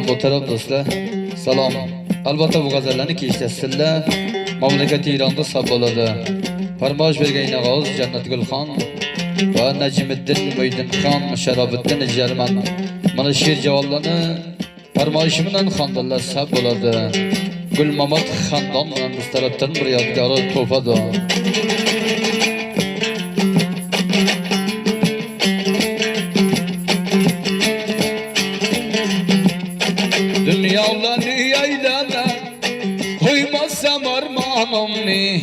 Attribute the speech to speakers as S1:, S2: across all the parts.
S1: Muhterem dostlar, salom. Albatta bu gazallarni keshtasizlar. Mamlakat İran'da saboladı. Farmoyish bergan inag'oz Jannat Gulxon va Najmiddin Muydinxon Sharobiddin Jarman mana she'r javonlarni farmoyishi bilan xonadonlar sab bo'ladi. Gulmamad xandon bilan biz tarafdan bir yodgori to'padi. Dünyalarni aylana koymazsam armanımni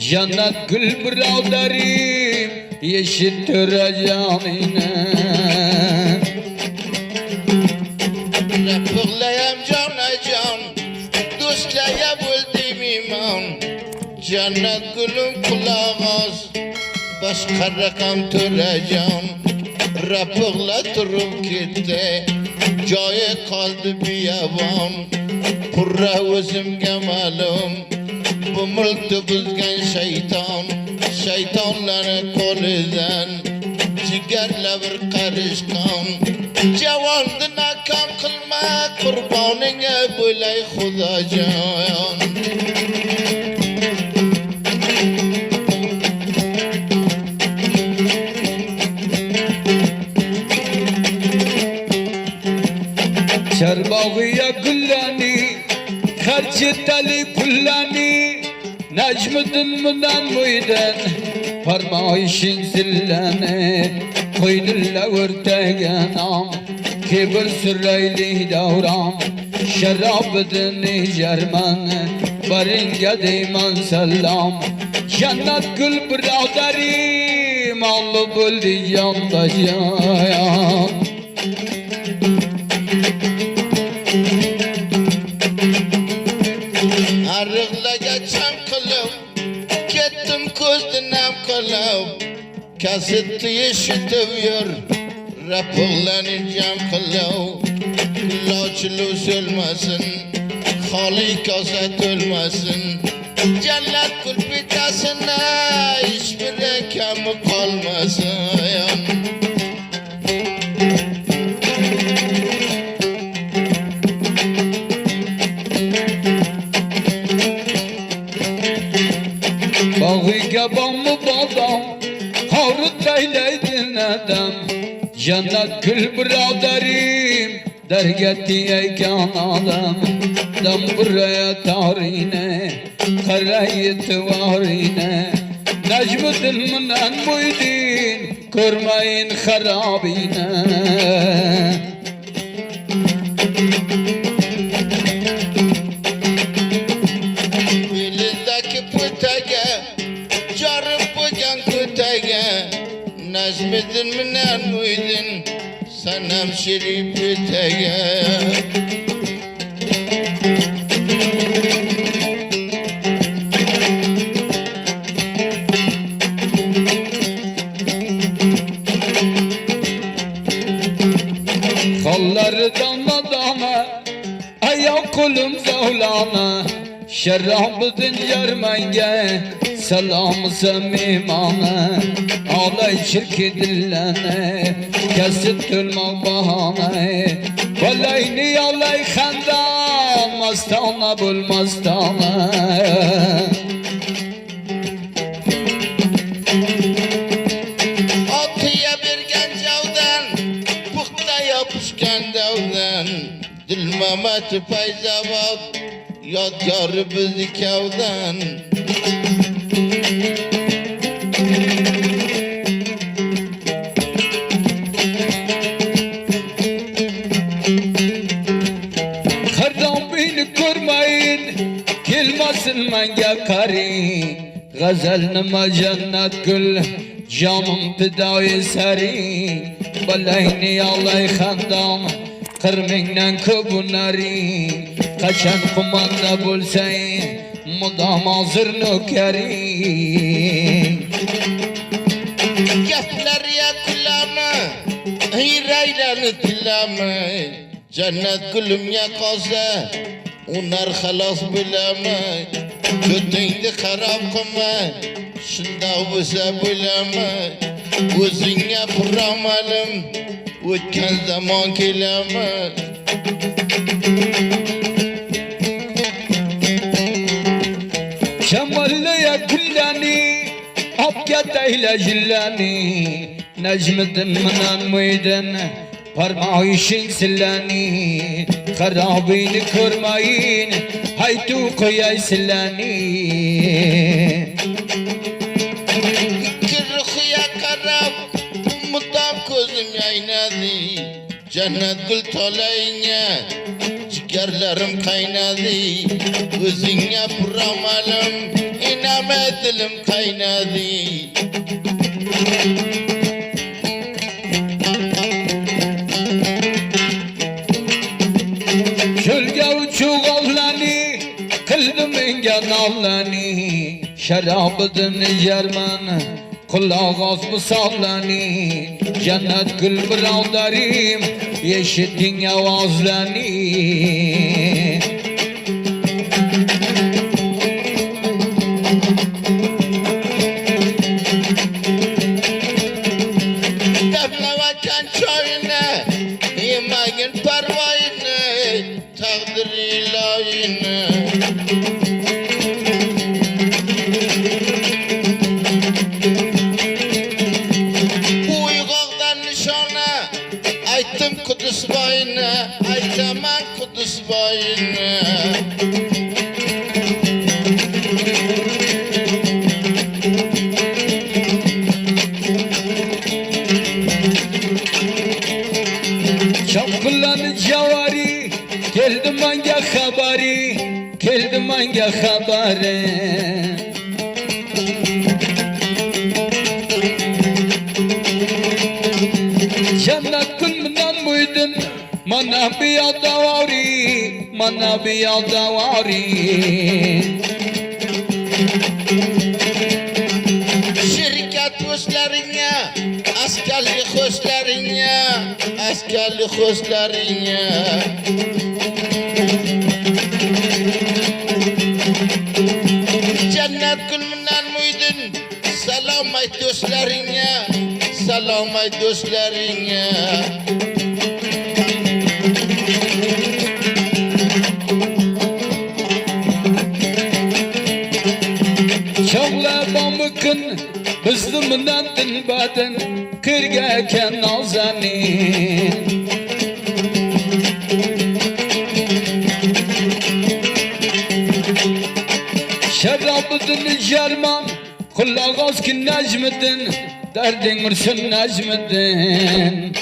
S1: Cennet gül birodarim yeshittirajamine
S2: Rapıqlayam jonajon do'stlaya bo'ldim imon Cennet gülüm qulog'oz boshqa raqam to'rajon Rapıqla turib ketdi joyi qoldi biyabon Purra o'zimga ma'lum bu mulkni buzgan shaytonlarni qo'lidan jigarla bir qarishqon javonni nakam qilma qurboningga bo'lay xudojon
S1: Çarbağıya güllani, harcetali pullani Necmiddin müden muydin, farmayişin zillani Koydilla vurtegenam, kibir sürreyli davram Şerabiddin Jarman, baringe deyman selam Cennet gül biraderim, allı buldi yanda can
S2: Arıqlaga cham qilib ketdim ko'zdan nam qilib kasetni eshitib yur rapıqlarni jam qilib lochilu so'lmasin xoli kosa to'lmasin jannat kulpitasini hech biri kami qolmasin
S1: Bağıga bağımı bağdam, havrut beyleydin adam Cennet gül biraderim, dergeti eykan adam Dam buraya tarine, karayı tıvarine Necmiddin münen muydin, görmeyin harabine
S2: Necmiddin münen muydin sanam şerif ötege
S1: Kolları dana dana, ayak kolum zavlana Şerabiddin Jarman'ge selam samimane Ağlay çirki dillene kesit tülmek bahane Valayni alay xandan mastana bul mastana
S2: Atıya bergen javdan puxta yapışkan davdan Dilmamati payzavod yodgori bizni kavdan
S1: Kardan beni görmeyin gelmesin menge kari Gazel nima cennet gül canım fidai seri Balayni alay xandam qirmingdan kubunari Kaçan kumanda bulsay mudam hazır nökeri
S2: Gaplar ya kulama Hiraylanı tilama Cennet gülüm ya koza Unar halas bilama Kötüngdi harap kılma Şunda bo'lsa bilama O'zingga puramalım o'tgan zamon kelami
S1: Şamarlıya gülleni Abgâdeyle jilleni Necmiddin mınan muydin Parmağı işin silleni Karabini kırmayın Haytu koyay silleni
S2: Kırıkıya karab Mutam gözüm yaynadı Cennet gül tolayına Ciğerlerim kaynadı Gözüne buramalım İname dilim kaynadı
S1: Çölge uçuk avlani Kıldım engen avlani Şarabıdın yerman Kulak asmı savlani Cennet gül biravdarim Yeşittin avazlani
S2: Defnevakan çoyuna Yemeğin parvayını Takdir ilahine Uygaktan nişana Aytım Kudüs bayına Aytaman Kudüs bayına
S1: Çapkılanı cavari Geldim hangi habari Geldim hangi habari Cennet gülmünden muydun Mana bir yaldavari Mana bir yaldavari
S2: Şirket hoşlarına Askerlik hoşlarına Askerlik hoşlarına Cennet gülünden muydun Selam ay dostlarına Selam ay dostlarına
S1: Çavla bamıkın Hızlımından dilbadın Kırgâken nazanin Şarabıdın cerman Kulak az ki Necmiddin Derdin mırsın Necmiddin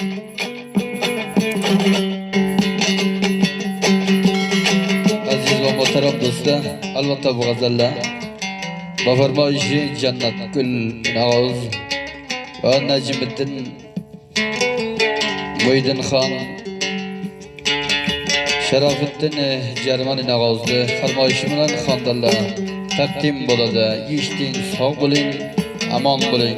S1: Aziz ve muhterem dostlar Albatta bu gazeller Bafarmayışı Cennet Gül Nağız ve Necmiddin Muydin Khan Şerafettin Cermani Nağız'dı Farmayışımdan Khandal'a takdim boladı Yiştin sağ bulun, aman bulun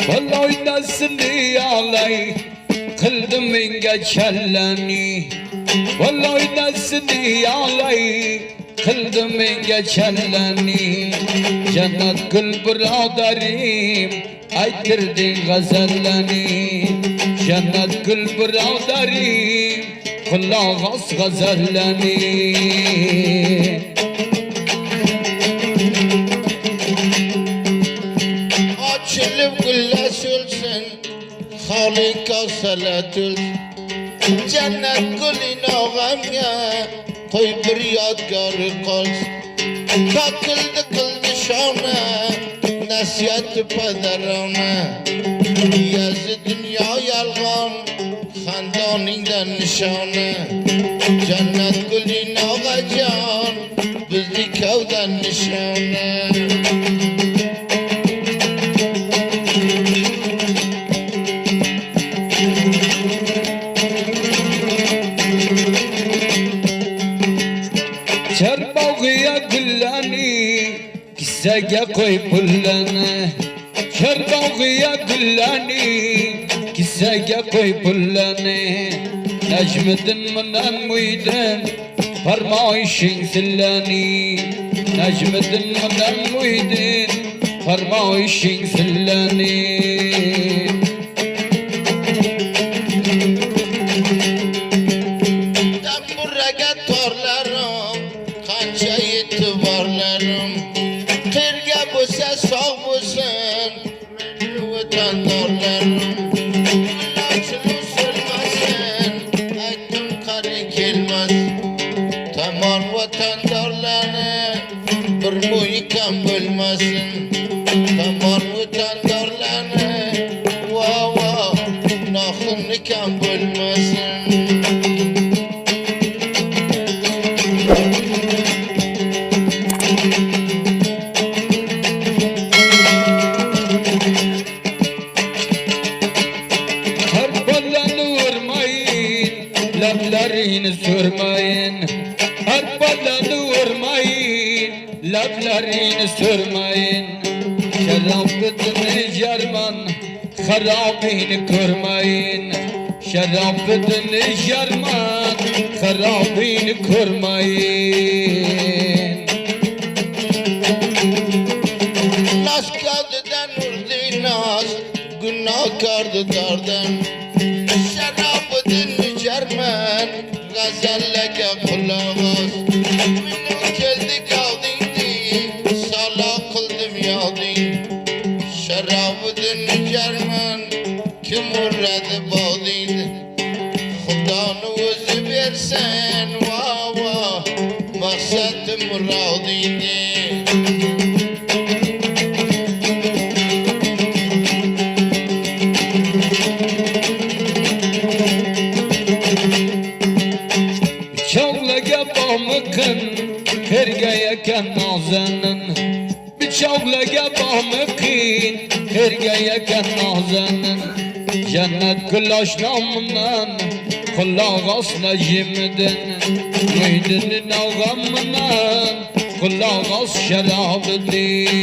S1: Vallahi nasıl ağlay Kıldım minge kelleni Vallahi nasıl ağlay Kıldım minge kelleni Cennet gül biraderim Aytirdin gazelleni Cennet gül biraderim Kulak as gazelleni
S2: Açılıp güllaş olsun Halika salat olsun Cennet gülün ağamya Koy bir yadgarı kalsın Takıldı kıldı şana Nasihat pederana Yazı dünya yalgan Handanından nişana Cennet gülün ağacan Bizi kavdan nişana
S1: Çarbağıya gülleni Kisege koy pulleni Çarbağıya gülleni Kisege koy pulleni Necmiddin mınan muydin فرمایشین سلانی نجم دل منم مویدین فرمایشین سلانی
S2: torlarım, kanca itibarlarım Kırga bu ses sağ mısın? Vatandarlarım Laçını sürmesin, ettim karı gelmez Tamam vatandarlarını, bir muhikem bölmesin Tamam vatandarlarını, va va, nakınlıken bölmesin
S1: Lablarını sürmeyin Her balanı vurmayın Lablarını sürmeyin Şerafetini yarman Harabini kırmayın Şerafetini yarman Harabini kırmayın
S2: Nas kağıdıdan vurdu nas Günah kardı dardan Şerafetini Cermen gazelleke kulağız Minum keldi kaldıydı Sala kıldım yağdı Şerafedin Cermen Kim uğradı bağlıydı Xudanı özü versen Va va Maksadım muradıydı
S1: Bakın hergeye ken nazenin Bıçakla bakın hergeye ken nazenin Cennet kulaş namından Kulağız necimden Müydinin ağamından Kulağız şerabedin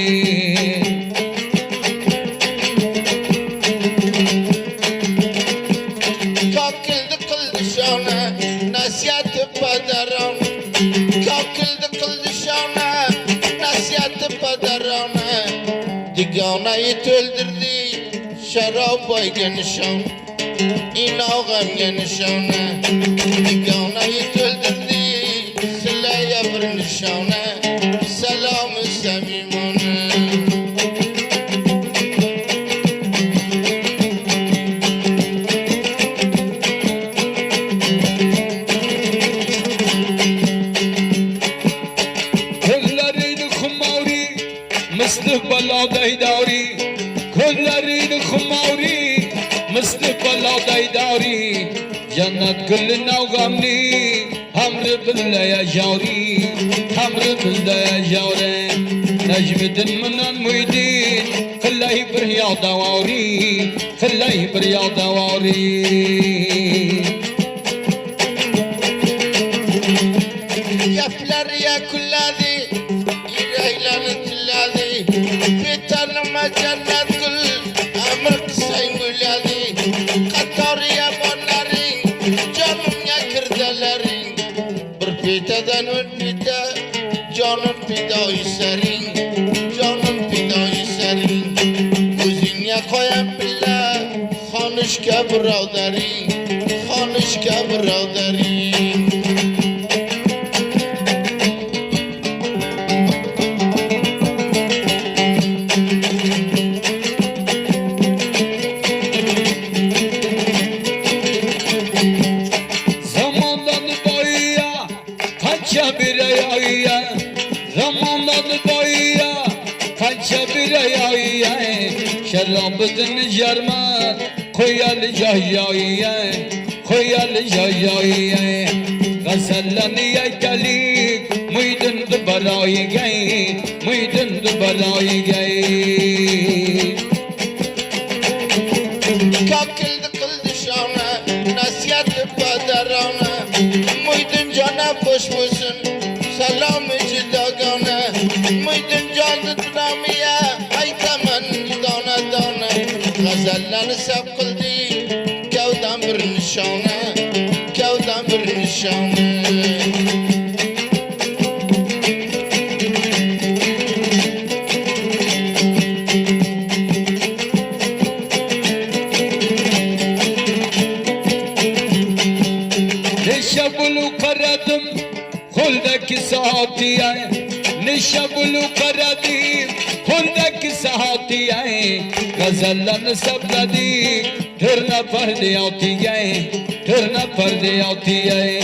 S2: Kakıldı kıldı şana Nasihatı padaran Kakıldı kıldı şana Nasihatı padarana Diganayı öldürdü Şarap baygın şan İnağım genişana Diganayı öldürdü Silaya bir nişana Selamı semimana
S1: مستقبلا داری کلرین خماری مستقبلا داری جنت کل نوغمنی همر بله جاری همر بله جاره نجم دن منن مویدین خلای بریا دواری خلای بریا دواری
S2: Yaplar ya kulladi İreylanı tilladi Fitanıma cennet kul Amr kısayn güladi Katarıya bonlarin Canım ya kirdelerin Bir fitadan ön fita Canım fidayı serin Canım fidayı serin Gözüne koyan billa Hanışka bradarin Hanışka bradarin
S1: Zamandan boya kança bir ayya Şerabedin jarman koyal jayya koyal jayya Gasallani yaytalik muydin de baray gay muydin de baray gay
S2: Kakıldı kıldı şana Nasihatı padarana Muydin cana boş musun Selamı cidagana Muydin canlı dinamiye Ay taman dana dana Gazallanı sap kıldı Kevdan bir nişana Kevdan bir nişana
S1: saatiye Nişabulu karadi Hundaki saatiye Gazallan sabradi Tırna pardi atiye Tırna pardi atiye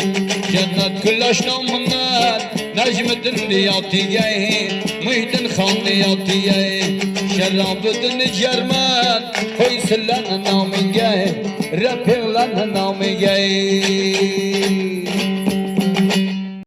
S1: Cennet küllaş namınlar Necmettin diyatiye Muhyiddin Khan diyatiye Şerabıdın cerman Koysillan namige Rapirlan namige